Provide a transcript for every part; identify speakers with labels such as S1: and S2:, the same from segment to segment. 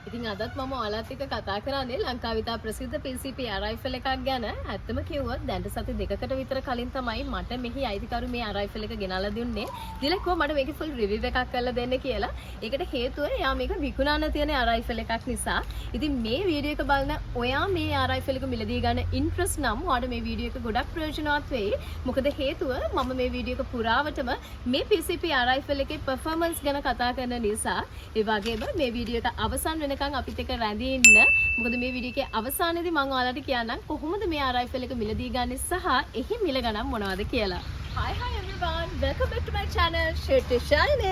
S1: ඉතින් අදත් මම ඔයාලත් එක්ක කතා කරන්නේ ලංකාවේ ඉතා ප්‍රසිද්ධ PCP අරයිෆල් එකක් ගැන. ඇත්තම කිව්වොත් දැන් සති දෙකකට විතර කලින් තමයි මට මෙහි අයිතිකරු මේ අරයිෆල් එක ගෙනල්ලා දුන්නේ. දිලක් කො මට මේකේ ෆුල් රිවිව් එකක් කරලා දෙන්න කියලා. ඒකට හේතුව එයා මේක විකුණන්න තියෙන අරයිෆල් එකක් නිසා. ඉතින් මේ වීඩියෝ එක බලන ඔයා මේ අරයිෆල් එක මිලදී ගන්න ඉන්ට්‍රස්ට් නම් ඔයාලට මේ වීඩියෝ එක ගොඩක් ප්‍රයෝජනවත් වෙයි. මොකද හේතුව මම මේ වීඩියෝ එක පුරාවටම මේ PCP අරයිෆල් එකේ performance ගැන කතා කරන නිසා. ඒ වගේම මේ වීඩියෝ එක අවසන් වෙනකන් අපිත් එක්ක රැඳී ඉන්න. මොකද මේ වීඩියෝ එකේ අවසානයේදී මම ඔයාලට කියන්නම් කොහොමද මේ අරයිෆල් එක මිලදී ගන්නේ සහ එහි මිල ගණන් මොනවද කියලා. Hi everyone, welcome back to my channel Share to Shine.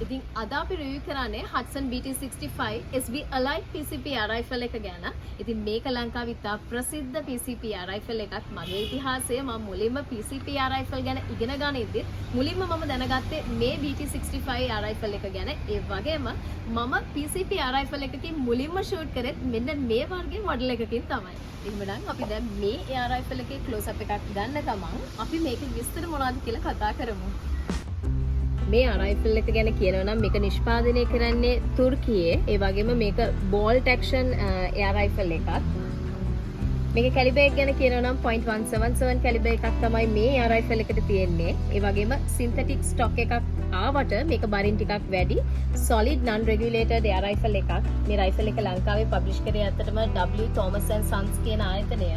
S1: ඉතින් අද අපි රිවිව් කරන්නේ Hudson BT65 SB Elite PCP අරයිෆල් එක ගැන. ඉතින් මේක ලංකාවේ ඉතා ප්‍රසිද්ධ PCP අරයිෆල් එකක්. මගේ ඉතිහාසය මම මුලින්ම PCP අරයිෆල් ගැන ඉගෙන ගනිද්දි මුලින්ම මම දැනගත්තේ මේ BT65 අරයිෆල් එක ගැන. ඒ වගේම මම PCP අරයිෆල් එකකින් මුලින්ම ෂූට් කරෙත් මෙන්න මේ වර්ගයේ මොඩල් එකකින් තමයි. එහෙනම් අපි දැන් මේ අරයිෆල් එකේ ක්ලෝස් අප් එකක් ගන්න ගමන් අපි මේකේ විස්තර මොනවද කියලා කතා කරමු. මේ අරයිෆල් එක ගැන කියනවා නම් මේක නිෂ්පාදනය කරන්නේ තුර්කියේ. ඒ වගේම මේක බෝල්ට් ඇක්ෂන් අරයිෆල් එකක්. මේක කැලිබර් එක ගැන කියනවා නම් 0.177 කැලිබර් එකක් තමයි මේ අරයිෆල් එකට තියෙන්නේ. ඒ වගේම සින්තටික් ස්ටොක් එකක් ආවට මේක බරින් ටිකක් වැඩි. solid non regulated අරයිෆල් එකක්. මේ රයිෆල් එක ලංකාවේ පබ්ලිෂ් කරේ ඇත්තටම W Thomas and Sons කියන ආයතනය.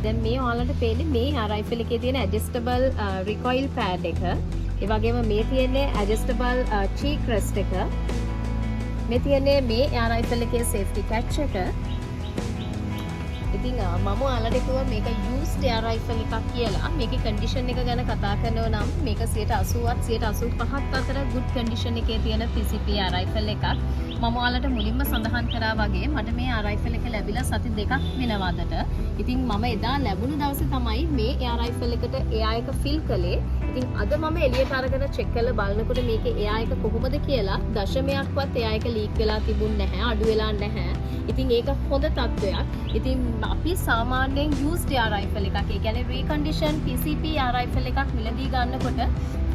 S1: දැන් මේ ඔයාලට පේන්නේ මේ අරයිෆල් එකේ තියෙන adjustable recoil pad එක. ඒ වගේම මේ තියෙන්නේ adjustable cheek rest එක. මේ තියෙන්නේ මේ අරයිෆල් එකේ safety catch එක. ඉතින් මම ඔයාලට කිව්වා මේක used අරයිෆල් එකක් කියලා. මේකේ condition එක ගැන කතා කරනවා නම් මේක 80%ත් 85%ත් අතර good condition එකේ තියෙන PCP අරයිෆල් එකක්. මම ඔයාලට මුලින්ම සඳහන් කරා වගේ මට මේ අරයිෆල් එක ලැබිලා සති දෙකක් වෙනවා අදට. ඉතින් මම එදා ලැබුණු දවසේ තමයි මේ අරයිෆල් එකට එයා එක ෆිල් කළේ. ඉතින් අද මම එළියට අරගෙන චෙක් කරලා බලනකොට මේකේ එයා එක කොහොමද කියලා දශමයක්වත් එයා එක ලීක් වෙලා තිබුණ නැහැ, අඩු වෙලා නැහැ. ඉතින් ඒක හොඳ තත්ත්වයක්. ඉතින් අපි සාමාන්‍යයෙන් used අරයිෆල් එකක්, ඒ කියන්නේ recondition PCP අරයිෆල් එකක් මිලදී ගන්නකොට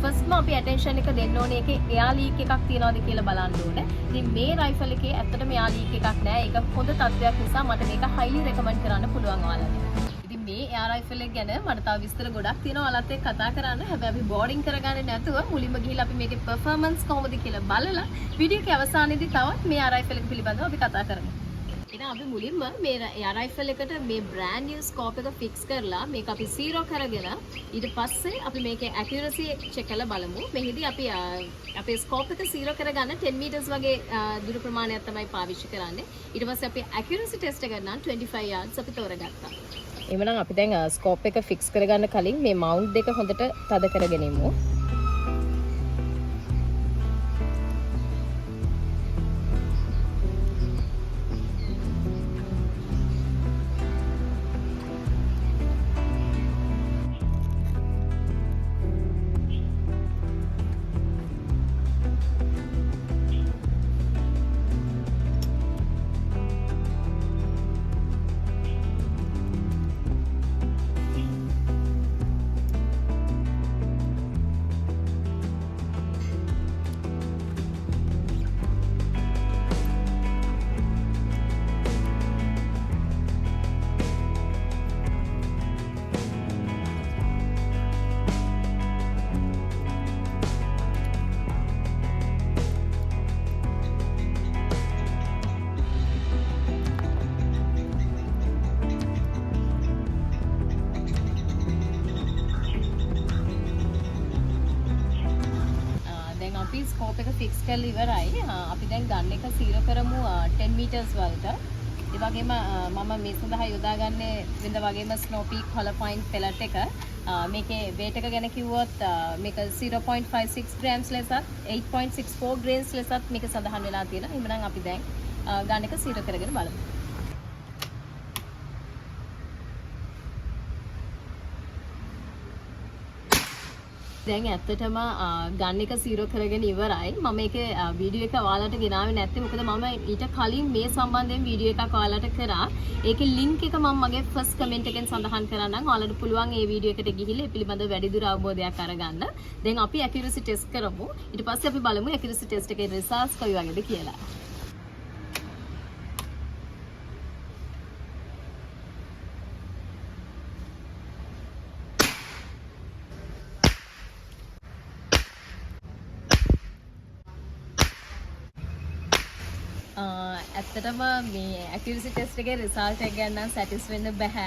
S1: ෆස්ට්ම අපි attention එක දෙන්න ඕනේ ඒකේ එයා ලීක් එකක් තියනවාද කියලා බලන්න ඕනේ. ඉතින් මේ රයිෆල් එකේ ඇත්තටම එයා ලීක් එකක් නැහැ. ඒක හොඳ තත්ත්වයක් නිසා මට මේක highly recommend කරන්න පුළුවන් ඔයාලට. ඉතින් මේ එයා රයිෆල් එක ගැන මට තව විස්තර ගොඩක් තියෙනවා ඔයාලත් එක්ක කතා කරන්න. හැබැයි අපි බෝඩින් කරගන්නේ නැතුව මුලින්ම ගිහිල්ලා අපි මේකේ performance කොහොමද කියලා බලලා වීඩියෝ එකේ අවසානයේදී තවත් මේ එයා රයිෆල් එක පිළිබඳව අපි කතා කරමු. ඉතින් අපි මුලින්ම මේ එයා රයිෆල් එකට මේ brand new scope එක fix කරලා මේක අපි 0 කරගෙන ඊට පස්සේ අපි මේකේ accuracy check කරලා බලමු. මෙහිදී අපි අපේ scope එක 0 කරගන්න 10 meters වගේ දුර ප්‍රමාණයක් තමයි පාවිච්චි කරන්නේ. ඊට පස්සේ අපි accuracy test එක ගන්න 25 yards අපි තෝරගත්තා. එhmenan අපි දැන් scope එක fix කරගන්න කලින් මේ mount දෙක හොඳට තද කරගෙන ඉමු. ස්කෝප් එක ෆික්ස් කරලා ඉවරයි. අපි දැන් ගන්න එක 0 කරමු 10 meters වලට. ඒ වගේම මම මේ සඳහා යොදාගන්නේ වෙනද වගේම Snow Peak Hollow Point pellet එක. මේකේ weight එක ගැන කිව්වොත් මේක 0.56 grams ලෙසත් 8.64 grains ලෙසත් මේක සඳහන් වෙලා තියෙනවා. එහෙනම් අපි දැන් ගන්න එක 0 කරගෙන බලමු. දැන් ඇත්තටම ගන්න එක 0 කරගෙන ඉවරයි. මම ඒකේ වීඩියෝ එක ඔයාලට ගෙනාවේ නැත්තේ මොකද මම ඊට කලින් මේ සම්බන්ධයෙන් වීඩියෝ එකක් ඔයාලට කරා. ඒකේ ලින්ක් එක මම මගේ ෆස්ට් කමෙන්ට් එකෙන් සඳහන් කරන්නම්. ඔයාලට පුළුවන් ඒ වීඩියෝ එකට ගිහිල්ලා ඒ පිළිබඳව වැඩිදුර අවබෝධයක් අරගන්න. දැන් අපි ඇකියුරසි ටෙස්ට් කරමු. ඊට පස්සේ අපි බලමු ඇකියුරසි ටෙස්ට් එකේ රිසල්ට්ස් කොයි වගේද කියලා. ඇත්තටම මේ ඇකියුරසි ටෙස්ට් එකේ රිසල්ට් එක ගැන නම් සැටිස් වෙන්න බෑ.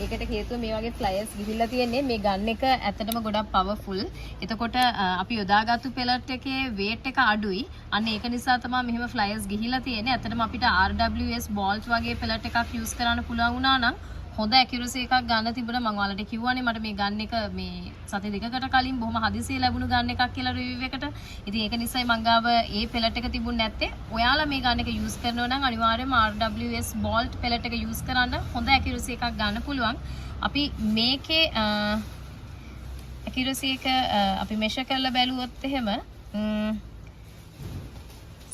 S1: ඒකට හේතුව මේ වගේ ෆ්ලයර්ස් ගිහිල්ලා තියෙන්නේ මේ ගන් එක ඇත්තටම ගොඩක් පවර්ෆුල්. එතකොට අපි යොදාගත්තු පෙලට් එකේ weight එක අඩුයි. අන්න ඒක නිසා තමයි මෙහෙම ෆ්ලයර්ස් ගිහිල්ලා තියෙන්නේ. ඇත්තටම අපිට RWS bolt වගේ පෙලට් එකක් යූස් කරන්න පුළුවන් වුණා නම් හොඳ ඇකියුරසි එකක් ගන්න තිබුණා. මම ඔයාලට කිව්වනේ මට මේ ගන් එක මේ සති දෙකකට කලින් බොහොම හදිසියෙ ලැබුණු ගන් එකක් කියලා රිවිව් එකට. ඉතින් ඒක නිසායි මං ගාව ඒ පෙලට් එක තිබුණ නැත්තේ. ඔයාලා මේ ගන් එක යූස් කරනවා නම් අනිවාර්යයෙන්ම RWS bolt පෙලට් එක යූස් කරන්න හොඳ ඇකියුරසි එකක් ගන්න පුළුවන්. අපි මේකේ ඇකියුරසි එක අපි මෙෂර් කරලා බැලුවොත් එහෙම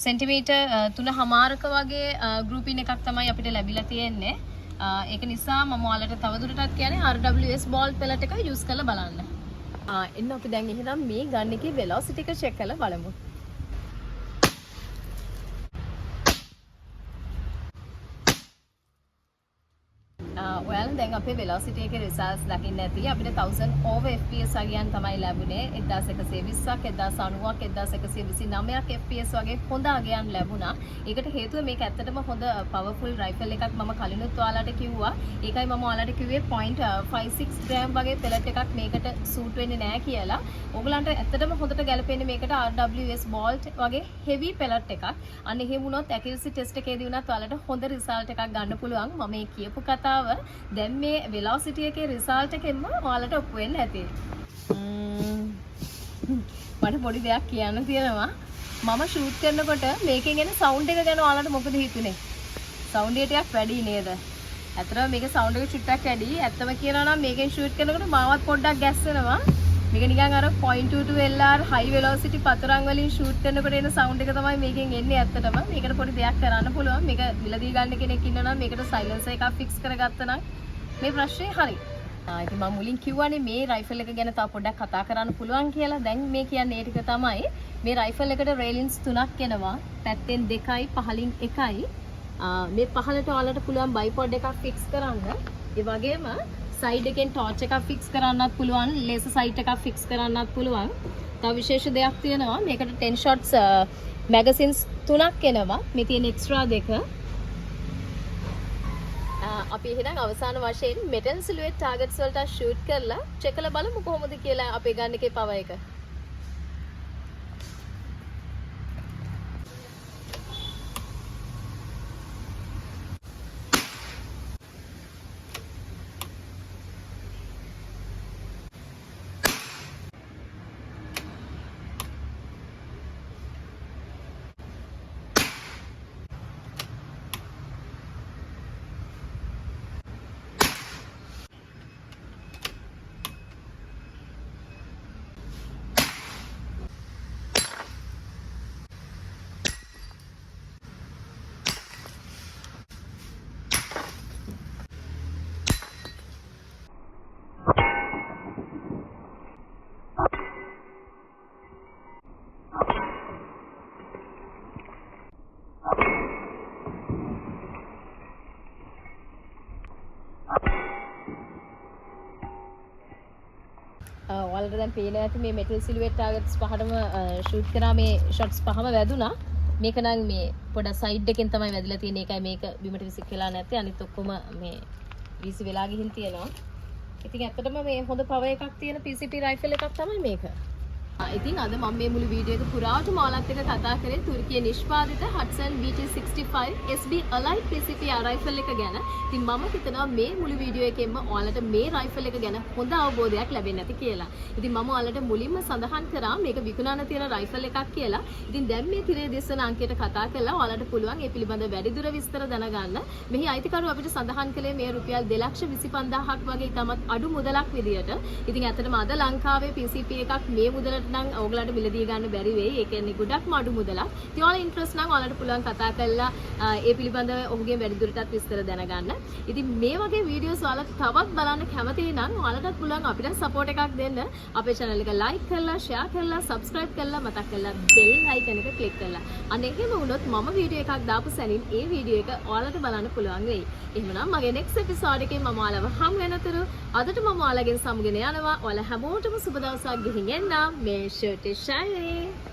S1: සෙන්ටිමීටර් 3.5ක වගේ ගෲපින් එකක් තමයි අපිට ලැබිලා තියෙන්නේ. ඒක නිසා මම ඔයාලට තවදුරටත් කියන්නේ RWS bolt pellet එක යූස් කරලා බලන්න. එන්න අපි දැන් එහෙනම් මේ ගන් එකේ velocity එක check කරලා බලමු. ඔයාලා දැන් අපේ velocity එකේ results දකින්න ඇති. අපිට 1000 over fps වගේයන් තමයි ලැබුණේ. 1120ක් 1090ක් 1129ක් fps වගේ හොඳ අගයන් ලැබුණා. ඒකට හේතුව මේක ඇත්තටම හොඳ powerful rifle එකක්. මම කලිනුත් ඔයාලට කිව්වා. ඒකයි මම ඔයාලට කිව්වේ 0.56 gram වගේ pellet එකක් මේකට suit වෙන්නේ නැහැ කියලා. ඕගලන්ට ඇත්තටම හොඳට ගැලපෙන්නේ මේකට RWS bolt වගේ heavy pellet එකක්. අන්න එහෙම වුණොත් accuracy test එකේදී වුණත් ඔයාලට හොඳ result එකක් ගන්න පුළුවන්. මම මේ කියපු කතාව දැන් මේ velocity එකේ result එකෙන්ම ඔයාලට ඔප්පු වෙන්න ඇති. මට පොඩි දෙයක් කියන්න තියෙනවා. මම shoot කරනකොට මේකෙන් එන sound එක ගැන ඔයාලට මොකද හිතුනේ? sound එක ටිකක් වැඩි නේද? ඇත්තටම මේකේ sound එක චුට්ටක් වැඩි. ඇත්තම කියනවා නම් මේකෙන් shoot කරනකොට මාවත් පොඩ්ඩක් ගැස්සෙනවා. මේක නිකන් අර 0.22 LR high velocity පතරන් වලින් shoot කරනකොට එන sound එක තමයි මේකෙන් එන්නේ ඇත්තටම. මේකට පොඩි දෙයක් කරන්න පුළුවන්. මේක මිලදී ගන්න කෙනෙක් ඉන්නවා නම් මේකට silencer එකක් fix කරගත්තා නම් මේ ප්‍රශ්නේ හරි. ඉතින් මම මුලින් කිව්වනේ මේ රයිෆල් එක ගැන තව පොඩ්ඩක් කතා කරන්න පුළුවන් කියලා. දැන් මේ කියන්නේ ඒ ටික තමයි. මේ රයිෆල් එකට රේලින්ස් 3ක් එනවා. පැත්තෙන් 2යි පහලින් 1යි. මේ පහලට ඔයාලට පුළුවන් බයිපොඩ් එකක් fix කරන්න. ඒ වගේම සයිඩ් එකෙන් ටෝච් එකක් ෆික්ස් කරන්නත් පුළුවන්, ලේසර් සයිට් එකක් ෆික්ස් කරන්නත් පුළුවන්. තව විශේෂ දෙයක් තියෙනවා. මේකට 10 shots magazines 3ක් එනවා. මේ තියෙන එක්ස්ට්‍රා දෙක. අපි එහෙනම් අවසාන වශයෙන් metal silhouette targets වලට shoot කරලා check කරලා බලමු කොහොමද කියලා අපේ ගන්න එකේ power එක. ඔයාලට දැන් පේනවා ඇති මේ metal silhouette targets පහටම shoot කරා මේ shots පහම වැදුනා. මේක නම් මේ පොඩ side එකෙන් තමයි වැදිලා තියෙන්නේ. ඒකයි මේක බිමට විසික් වෙලා නැත්තේ. අනිත් ඔක්කොම මේ වීසි වෙලා ගිහින් තියෙනවා. ඉතින් ඇත්තටම මේ හොඳ power එකක් තියෙන PCP rifle එකක් තමයි මේක. ඉතින් අද මම මේ මුළු වීඩියෝ එක පුරාවටම ඔයාලත් එක්ක කතා කරේ තුර්කියේ නිෂ්පාදිත Hudson BT65 SB Allied PCP rifle එක ගැන. ඉතින් මම හිතනවා මේ මුළු වීඩියෝ එකෙන්ම ඔයාලට මේ රයිෆල් එක ගැන හොඳ අවබෝධයක් ලැබෙන්න ඇති කියලා. ඉතින් මම ඔයාලට මුලින්ම සඳහන් කරා මේක විකුණන තියෙන රයිෆල් එකක් කියලා. ඉතින් දැන් මේ තිරේ දිස්සන අංකයට කතා කරලා ඔයාලට පුළුවන් ඒ පිළිබඳ වැඩිදුර විස්තර දැනගන්න. මෙහි අයිතිකරු අපිට සඳහන් කළේ මේ රුපියල් 2,25,000ක් වගේ ඉතාමත් අඩු මුදලක් විදියට. ඉතින් ඇත්තටම අද ලංකාවේ PCP එකක් මේ මුදලට නම් ඔයගලන්ට මිලදී ගන්න බැරි වෙයි. ඒ කියන්නේ ගොඩක්ම අඩු මුදලක්. ඉතින් ඔයාලා ඉන්ට්‍රස්ට් නම් ඔයාලට පුළුවන් කතා කරලා ඒ පිළිබඳව ඔහුගේ වැඩිදුරටත් විස්තර දැනගන්න. ඉතින් මේ වගේ වීඩියෝස් ඔයාලා තවත් බලන්න කැමති නම් ඔයාලටත් පුළුවන් අපිට සපෝට් එකක් දෙන්න. අපේ channel එක like කරලා, share කරලා, subscribe කරලා, මතක් කරලා bell icon එක click කරලා. අන්න එහෙම වුණොත් මම වීඩියෝ එකක් දාපු සැනින් ඒ වීඩියෝ එක ඔයාලට බලන්න පුළුවන් වෙයි. එහෙනම් මගේ next episode එකේ මම ඔයාලව හම් වෙනතුරු අදට මම ඔයාලගෙන් සමුගෙන යනවා. ඔයාලා හැමෝටම සුබ දවසක් ගෙහින් එන්න. මේ shirt is shining.